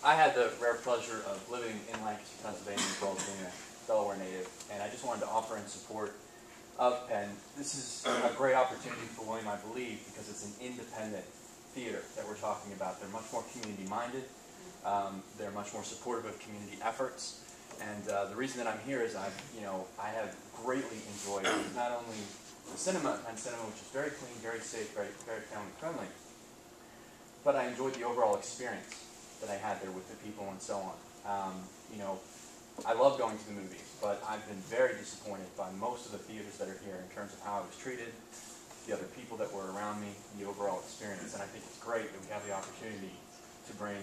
I had the rare pleasure of living in Lancaster, Pennsylvania, as well as being a Delaware native, and I just wanted to offer in support of Penn. This is a great opportunity for William, I believe, because it's an independent theater that we're talking about. They're much more community-minded. They're much more supportive of community efforts. And the reason that I'm here is I have greatly enjoyed not only the cinema at Penn Cinema, which is very clean, very safe, very family-friendly, but I enjoyed the overall experience that I had there with the people and so on. I love going to the movies, but I've been very disappointed by most of the theaters that are here in terms of how I was treated, the other people that were around me, the overall experience. And I think it's great that we have the opportunity to bring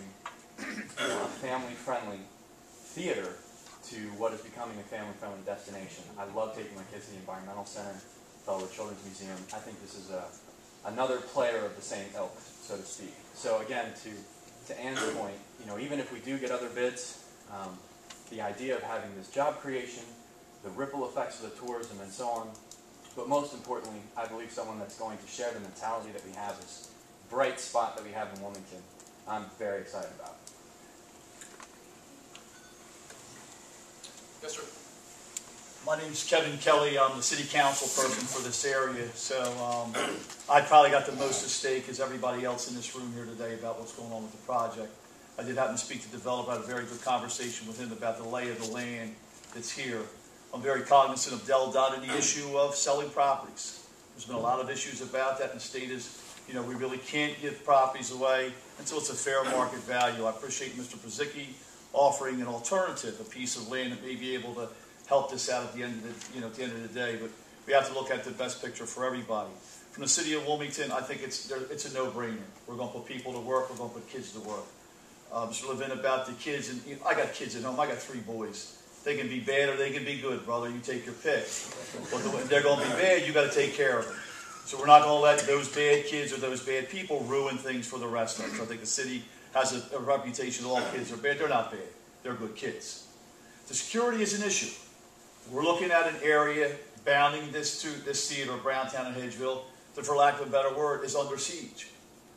a family-friendly theater to what is becoming a family-friendly destination. I love taking my kids to the Environmental Center, Delaware Children's Museum. I think this is another player of the same ilk, so to speak. So again, to Ann's point, even if we do get other bids, the idea of having this job creation, the ripple effects of the tourism and so on, but most importantly, I believe someone that's going to share the mentality that we have, this bright spot that we have in Wilmington, I'm very excited about. Yes, sir. My name's Kevin Kelly. I'm the city council person for this area, so I probably got the most at stake as everybody else in this room here today about what's going on with the project. I did happen to speak to the developer. I had a very good conversation with him about the lay of the land that's here. I'm very cognizant of Del Dot and the issue of selling properties. There's been a lot of issues about that, and the state is, we really can't give properties away until it's a fair market value. I appreciate Mr. Pazicki offering an alternative, a piece of land that may be able to help this out at the end of the day. But we have to look at the best picture for everybody. From the city of Wilmington, I think it's a no-brainer. We're going to put people to work. We're going to put kids to work. Mr. Levin, about the kids, and I got kids at home. I got 3 boys. They can be bad or they can be good, brother. You take your pick. But if they're going to be bad, you got to take care of them. So we're not going to let those bad kids or those bad people ruin things for the rest of us. I think the city has a reputation that all kids are bad. They're not bad. They're good kids. The security is an issue. We're looking at an area bounding this theater, Browntown and Hedgeville, that, for lack of a better word, is under siege.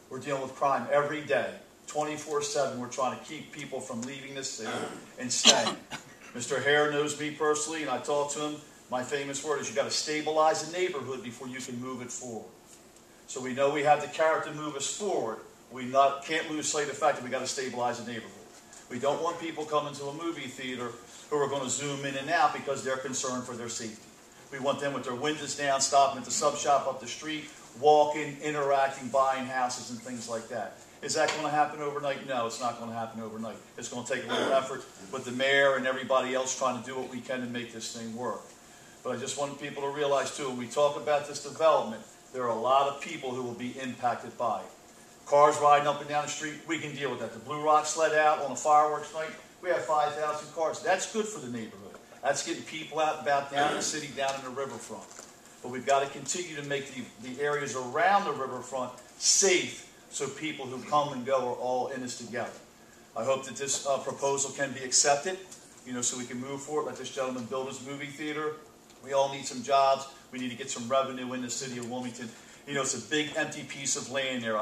We're dealing with crime every day. 24/7, we're trying to keep people from leaving this city and staying. Mr. Hare knows me personally, and I talked to him. My famous word is you got to stabilize a neighborhood before you can move it forward. So we know we have the character to move us forward. We can't lose sight of the fact that we got to stabilize a neighborhood. We don't want people coming to a movie theater who are going to zoom in and out because they're concerned for their safety. We want them with their windows down, stopping at the sub shop up the street, walking, interacting, buying houses and things like that. Is that going to happen overnight? No, it's not going to happen overnight. It's going to take a little effort with the mayor and everybody else trying to do what we can to make this thing work. But I just want people to realize, too, when we talk about this development, there are a lot of people who will be impacted by it. Cars riding up and down the street, we can deal with that. The Blue Rock sled out on a fireworks night, we have 5,000 cars. That's good for the neighborhood. That's getting people out and about down in the city, down in the riverfront. But we've got to continue to make the areas around the riverfront safe so people who come and go are all in this together. I hope that this proposal can be accepted, so we can move forward, let this gentleman build his movie theater. We all need some jobs. We need to get some revenue in the city of Wilmington. It's a big empty piece of land there.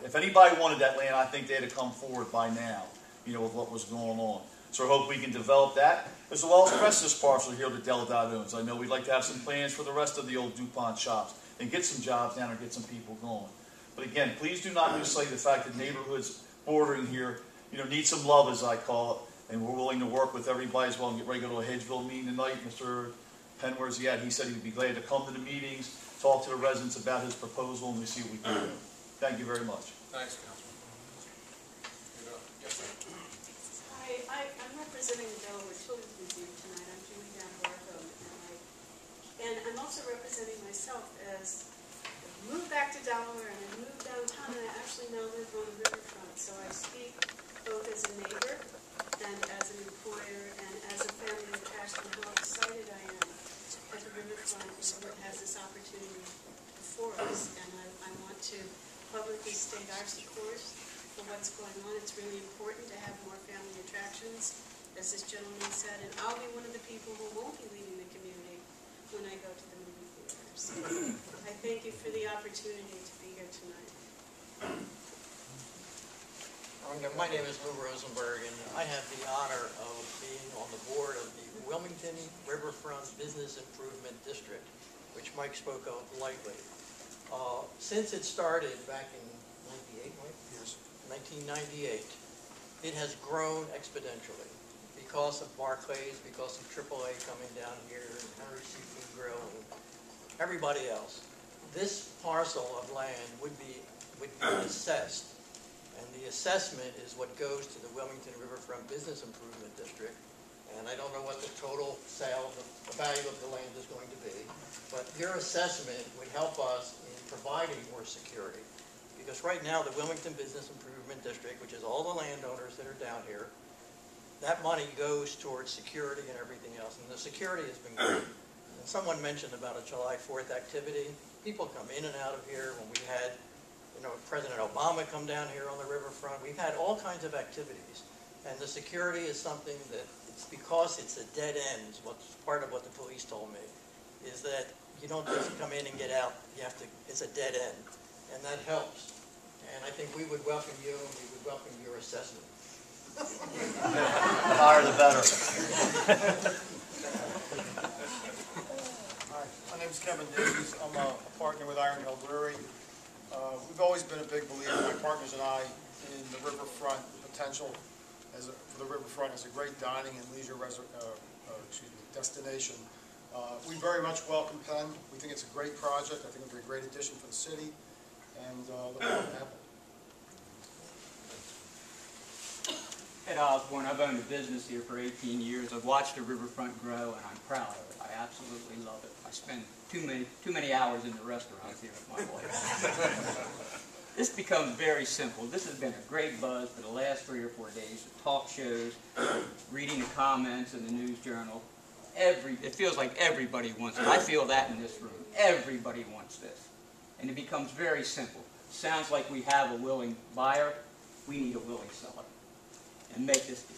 If anybody wanted that land, I think they'd have come forward by now, with what was going on. So I hope we can develop that, as well as the rest of this parcel here that Del Dot owns. I know we'd like to have some plans for the rest of the old DuPont shops and get some jobs down there, get some people going. But again, please do not lose sight of the fact that neighborhoods bordering here, need some love, as I call it, and we're willing to work with everybody as well and get ready to go to a Hedgeville meeting tonight. Mr. Penn, where's he at? He said he'd be glad to come to the meetings, talk to the residents about his proposal, and we see what we can do. Thank you very much. Thanks, Councilman. Yes, sir. Hi, I'm representing the Delaware Children's Museum tonight. I'm Julie Van Barco, and I'm also representing myself as I moved back to Delaware and I moved downtown, and I actually now live on the riverfront. So I speak both as a neighbor and as an employer and as a family attached, and how excited I am that the riverfront has this opportunity before us. And I want to publicly state our support for what's going on. It's really important to have more family attractions, as this gentleman said, and I'll be one of the people who won't be leaving the community when I go to the movie theater. So I thank you for the opportunity to be here tonight. All My name is Lou Rosenberg, and I have the honor of being on the board of the Wilmington Riverfront Business Improvement District, which Mike spoke of lightly. Since it started back in 98, Mike? Yes. 1998, it has grown exponentially because of Barclays, because of AAA coming down here, and Harry Seafood Grill, and everybody else. This parcel of land would be assessed, and the assessment is what goes to the Wilmington Riverfront Business Improvement District. And I don't know what the total sale, the value of the land is going to be, but your assessment would help us in providing more security. Because right now, the Wilmington Business Improvement District, which is all the landowners that are down here, that money goes towards security and everything else, and the security has been great. And someone mentioned about a July 4th activity. People come in and out of here. When we had, President Obama come down here on the riverfront, we've had all kinds of activities. And the security is something that, it's because it's a dead end, is what's part of what the police told me, is that you don't just come in and get out, it's a dead end. And that helps. And I think we would welcome you, and we would welcome your assessment. The higher the better. Hi, my name is Kevin Davies. I'm a partner with Iron Hill Brewery. We've always been a big believer, my partners and I, in the riverfront, the potential for the riverfront as a great dining and leisure destination. We very much welcome Penn. We think it's a great project. I think it'll be a great addition for the city, and look forward to having it. Ed Osborne, I've owned a business here for 18 years. I've watched the riverfront grow, and I'm proud of it. I absolutely love it. I spend too many hours in the restaurants here with my wife. This becomes very simple. This has been a great buzz for the last 3 or 4 days. The talk shows, reading the comments in the news journal. It feels like everybody wants it. I feel that in this room. Everybody wants this. And it becomes very simple. Sounds like we have a willing buyer. We need a willing seller. And make this deal.